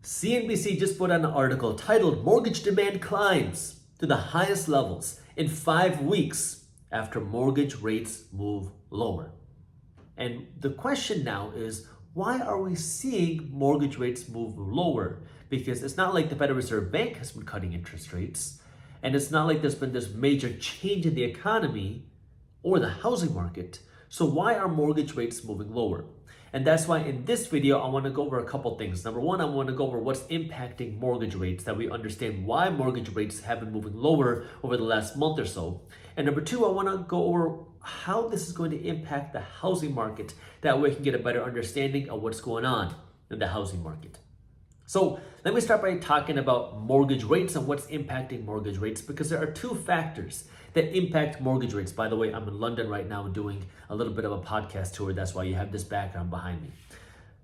CNBC just put out an article titled Mortgage Demand Climbs to the Highest Levels in 5 weeks after mortgage rates move lower. And the question now is, why are we seeing mortgage rates move lower? Because it's not like the Federal Reserve Bank has been cutting interest rates, and it's not like there's been this major change in the economy or the housing market. So why are mortgage rates moving lower? And that's why in this video, I want to go over a couple things. Number one, I want to go over what's impacting mortgage rates, that we understand why mortgage rates have been moving lower over the last month or so. And number two, I want to go over how this is going to impact the housing market. That way we can get a better understanding of what's going on in the housing market. So let me start by talking about mortgage rates and what's impacting mortgage rates, because there are two factors that impact mortgage rates. By the way, I'm in London right now doing a little bit of a podcast tour. That's why you have this background behind me.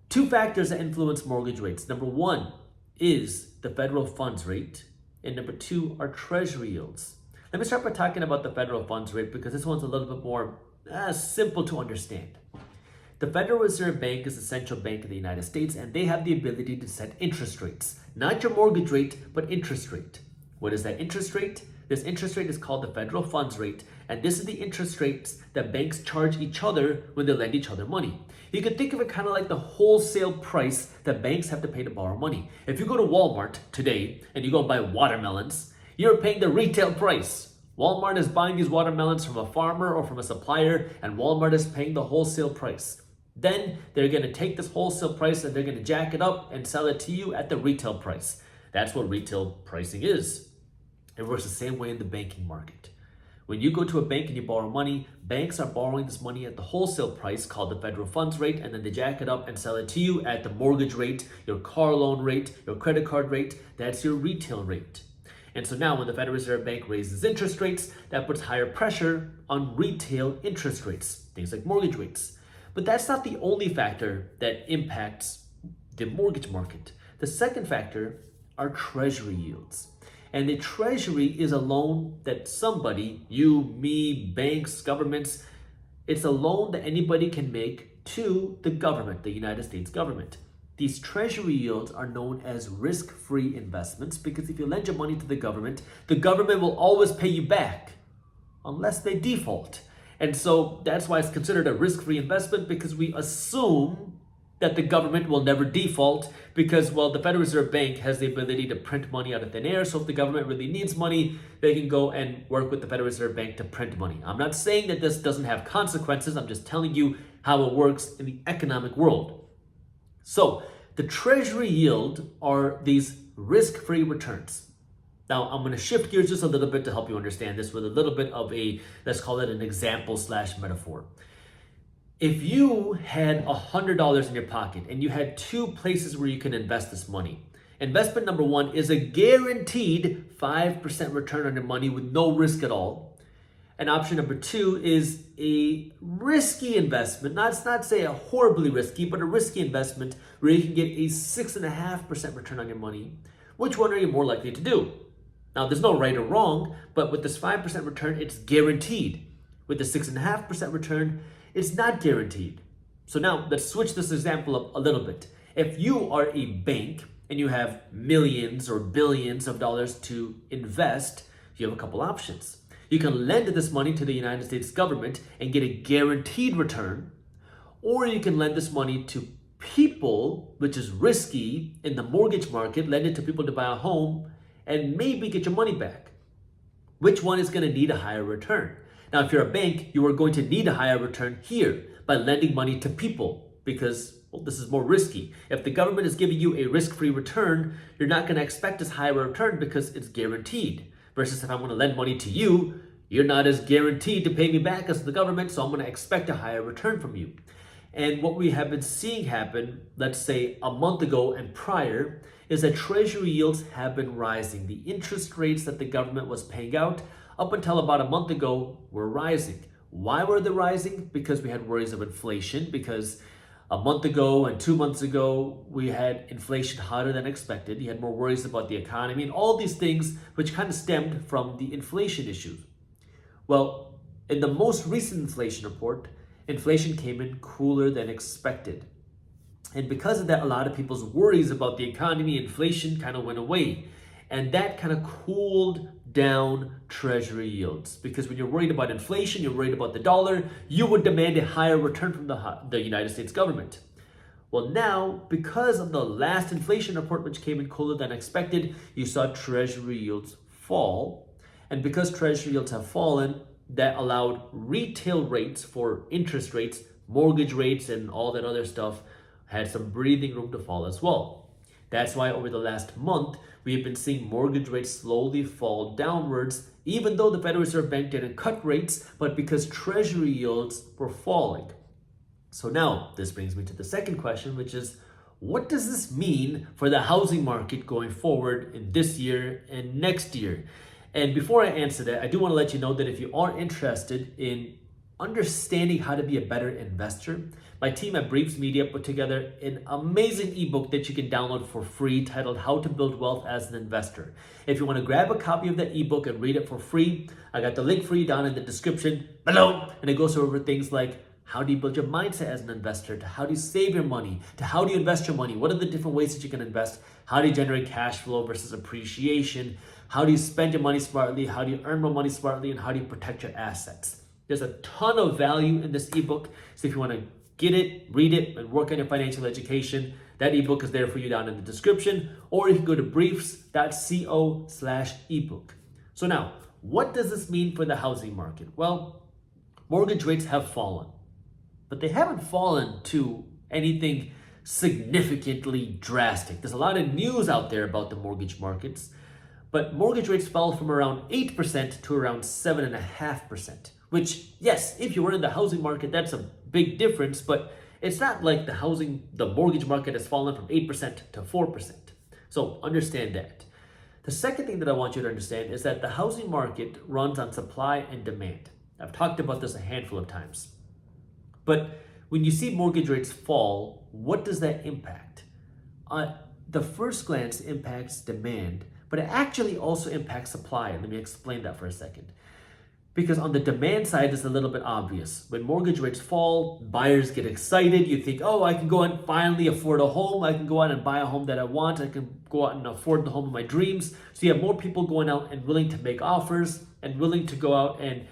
Two factors that influence mortgage rates. Number one is the federal funds rate, and number two are treasury yields. Let me start by talking about the federal funds rate, because this one's a little bit more simple to understand. The Federal Reserve Bank is the central bank of the United States, and they have the ability to set interest rates. Not your mortgage rate, but interest rate. What is that interest rate? This interest rate is called the federal funds rate, and this is the interest rates that banks charge each other when they lend each other money. You can think of it kind of like the wholesale price that banks have to pay to borrow money. If you go to Walmart today and you go buy watermelons, you're paying the retail price. Walmart is buying these watermelons from a farmer or from a supplier, and Walmart is paying the wholesale price. Then they're going to take this wholesale price and they're going to jack it up and sell it to you at the retail price. That's what retail pricing is. It works the same way in the banking market. When you go to a bank and you borrow money, banks are borrowing this money at the wholesale price called the federal funds rate, and then they jack it up and sell it to you at the mortgage rate, your car loan rate, your credit card rate. That's your retail rate. And so now when the Federal Reserve Bank raises interest rates, that puts higher pressure on retail interest rates, things like mortgage rates. But that's not the only factor that impacts the mortgage market. The second factor are treasury yields. And the treasury is a loan that somebody, you, me, banks, governments, it's a loan that anybody can make to the government, the United States government. These treasury yields are known as risk-free investments, because if you lend your money to the government will always pay you back unless they default. And so that's why it's considered a risk-free investment, because we assume that the government will never default because, well, the Federal Reserve Bank has the ability to print money out of thin air. So if the government really needs money, they can go and work with the Federal Reserve Bank to print money. I'm not saying that this doesn't have consequences. I'm just telling you how it works in the economic world. So the treasury yield are these risk-free returns. Now, I'm going to shift gears just a little bit to help you understand this with a little bit of a, let's call it an example/metaphor. If you had $100 in your pocket and you had two places where you can invest this money, investment number one is a guaranteed 5% return on your money with no risk at all. And option number two is a risky investment, not say a horribly risky, but a risky investment where you can get a 6.5% return on your money. Which one are you more likely to do? Now, there's no right or wrong, but with this 5% return, it's guaranteed. With the 6.5% return, it's not guaranteed. So now let's switch this example up a little bit. If you are a bank and you have millions or billions of dollars to invest, you have a couple options. You can lend this money to the United States government and get a guaranteed return, or you can lend this money to people, which is risky in the mortgage market, lend it to people to buy a home and maybe get your money back. Which one is going to need a higher return? Now, if you're a bank, you are going to need a higher return here by lending money to people because, well, this is more risky. If the government is giving you a risk-free return, you're not going to expect this higher return because it's guaranteed. Versus if I'm going to lend money to you, you're not as guaranteed to pay me back as the government, so I'm going to expect a higher return from you. And what we have been seeing happen, let's say a month ago and prior, is that treasury yields have been rising. The interest rates that the government was paying out up until about a month ago were rising. Why were they rising? Because we had worries of inflation, because a month ago and 2 months ago, we had inflation hotter than expected. You had more worries about the economy and all these things which kind of stemmed from the inflation issues. Well, in the most recent inflation report, inflation came in cooler than expected. And because of that, a lot of people's worries about the economy, inflation kind of went away. And that kind of cooled down treasury yields. Because when you're worried about inflation, you're worried about the dollar, you would demand a higher return from the United States government. Well, now, because of the last inflation report, which came in cooler than expected, you saw treasury yields fall. And because treasury yields have fallen, that allowed retail rates for interest rates, mortgage rates, and all that other stuff had some breathing room to fall as well. That's why over the last month, we have been seeing mortgage rates slowly fall downwards, even though the Federal Reserve Bank didn't cut rates, but because treasury yields were falling. So now, this brings me to the second question, which is, what does this mean for the housing market going forward in this year and next year? And before I answer that, I do want to let you know that if you are interested in understanding how to be a better investor, my team at Briefs Media put together an amazing ebook that you can download for free titled How to Build Wealth as an Investor. If you want to grab a copy of that ebook and read it for free, I got the link for you down in the description below. And it goes over things like how do you build your mindset as an investor, to how do you save your money, to how do you invest your money, what are the different ways that you can invest, how do you generate cash flow versus appreciation, how do you spend your money smartly, how do you earn more money smartly, and how do you protect your assets. There's a ton of value in this ebook, so if you want to get it, read it, and work on your financial education, that ebook is there for you down in the description, or you can go to briefs.co/ebook. So now, what does this mean for the housing market? Well, mortgage rates have fallen, but they haven't fallen to anything significantly drastic. There's a lot of news out there about the mortgage markets, but mortgage rates fell from around 8% to around 7.5%, which, yes, if you were in the housing market, that's a big difference, but it's not like the mortgage market has fallen from 8% to 4%. So understand that. The second thing that I want you to understand is that the housing market runs on supply and demand. I've talked about this a handful of times. But when you see mortgage rates fall, what does that impact? The first glance impacts demand, but it actually also impacts supply. Let me explain that for a second. Because on the demand side, it's a little bit obvious. When mortgage rates fall, buyers get excited. You think, oh, I can go out and finally afford a home. I can go out and buy a home that I want. I can go out and afford the home of my dreams. So you have more people going out and willing to make offers and willing to go out and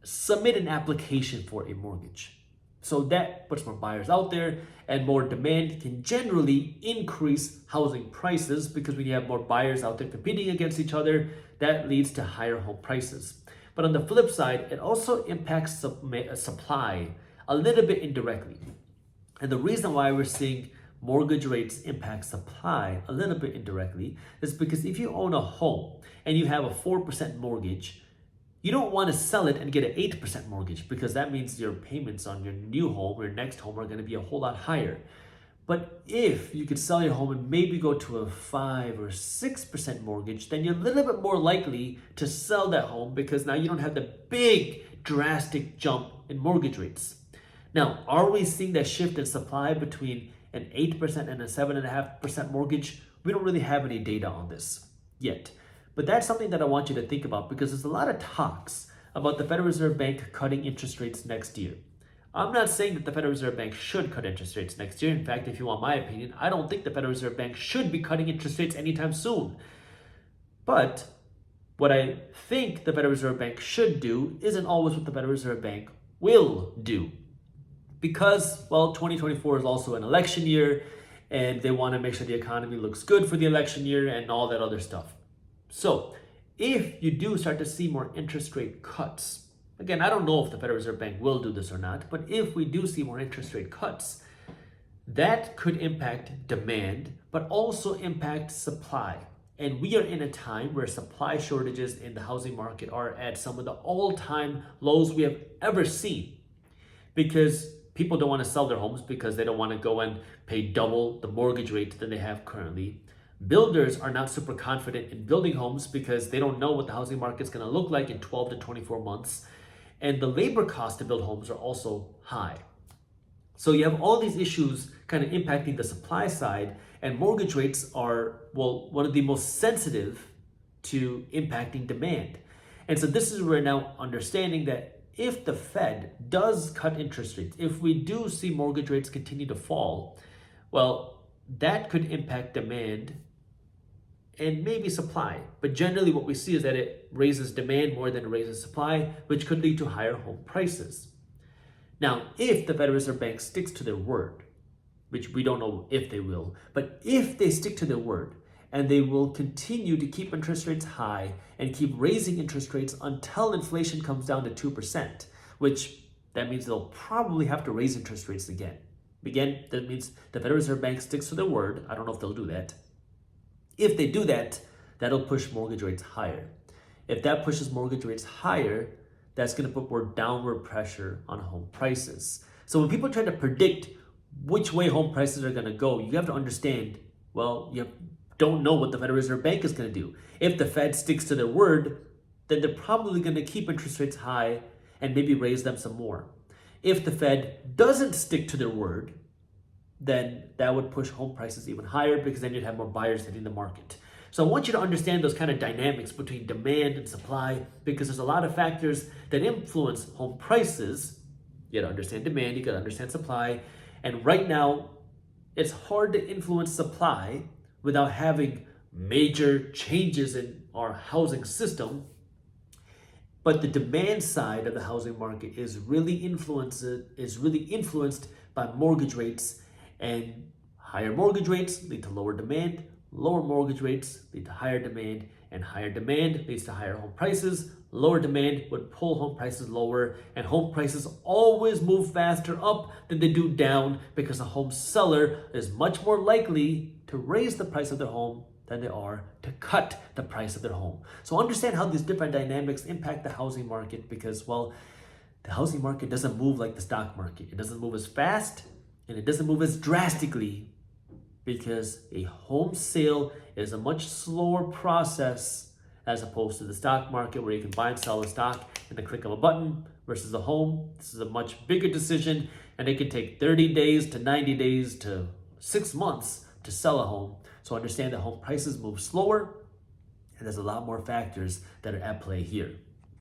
submit an application for a mortgage. So that puts more buyers out there, and more demand can generally increase housing prices, because when you have more buyers out there competing against each other, that leads to higher home prices. But on the flip side, it also impacts supply a little bit indirectly. And the reason why we're seeing mortgage rates impact supply a little bit indirectly is because if you own a home and you have a 4% mortgage, you don't want to sell it and get an 8% mortgage, because that means your payments on your new home or your next home are going to be a whole lot higher. But if you could sell your home and maybe go to a 5 or 6% mortgage, then you're a little bit more likely to sell that home, because now you don't have the big drastic jump in mortgage rates. Now, are we seeing that shift in supply between an 8% and a 7.5% mortgage? We don't really have any data on this yet. But that's something that I want you to think about, because there's a lot of talks about the Federal Reserve Bank cutting interest rates next year. I'm not saying that the Federal Reserve Bank should cut interest rates next year. In fact, if you want my opinion, I don't think the Federal Reserve Bank should be cutting interest rates anytime soon. But what I think the Federal Reserve Bank should do isn't always what the Federal Reserve Bank will do. Because, well, 2024 is also an election year, and they want to make sure the economy looks good for the election year and all that other stuff. So if you do start to see more interest rate cuts, again, I don't know if the Federal Reserve Bank will do this or not, but if we do see more interest rate cuts, that could impact demand, but also impact supply. And we are in a time where supply shortages in the housing market are at some of the all-time lows we have ever seen, because people don't want to sell their homes because they don't want to go and pay double the mortgage rate than they have currently. Builders are not super confident in building homes because they don't know what the housing market is going to look like in 12 to 24 months. And the labor costs to build homes are also high. So you have all these issues kind of impacting the supply side, and mortgage rates are, well, one of the most sensitive to impacting demand. And so this is where we're now understanding that if the Fed does cut interest rates, if we do see mortgage rates continue to fall, Well, that could impact demand and maybe supply. But generally what we see is that it raises demand more than it raises supply, which could lead to higher home prices. Now, if the Federal Reserve Bank sticks to their word, which we don't know if they will, but if they stick to their word and they will continue to keep interest rates high and keep raising interest rates until inflation comes down to 2%, which that means they'll probably have to raise interest rates again. Again, that means the Federal Reserve Bank sticks to their word. I don't know if they'll do that. If they do that, that'll push mortgage rates higher. If that pushes mortgage rates higher, that's going to put more downward pressure on home prices. So when people try to predict which way home prices are going to go, you have to understand, well, you don't know what the Federal Reserve Bank is going to do. If the Fed sticks to their word, then they're probably going to keep interest rates high and maybe raise them some more. If the Fed doesn't stick to their word, then that would push home prices even higher because then you'd have more buyers hitting the market. So I want you to understand those kind of dynamics between demand and supply because there's a lot of factors that influence home prices. You gotta understand demand, you gotta understand supply. And right now, it's hard to influence supply without having major changes in our housing system. But the demand side of the housing market is really influenced by mortgage rates, and higher mortgage rates lead to lower demand, lower mortgage rates lead to higher demand, and higher demand leads to higher home prices. Lower demand would pull home prices lower, and home prices always move faster up than they do down because a home seller is much more likely to raise the price of their home than they are to cut the price of their home. So understand how these different dynamics impact the housing market because, well, the housing market doesn't move like the stock market. It doesn't move as fast and it doesn't move as drastically because a home sale is a much slower process as opposed to the stock market where you can buy and sell a stock in the click of a button versus a home. This is a much bigger decision and it can take 30 days to 90 days to 6 months to sell a home. So understand that home prices move slower and there's a lot more factors that are at play here.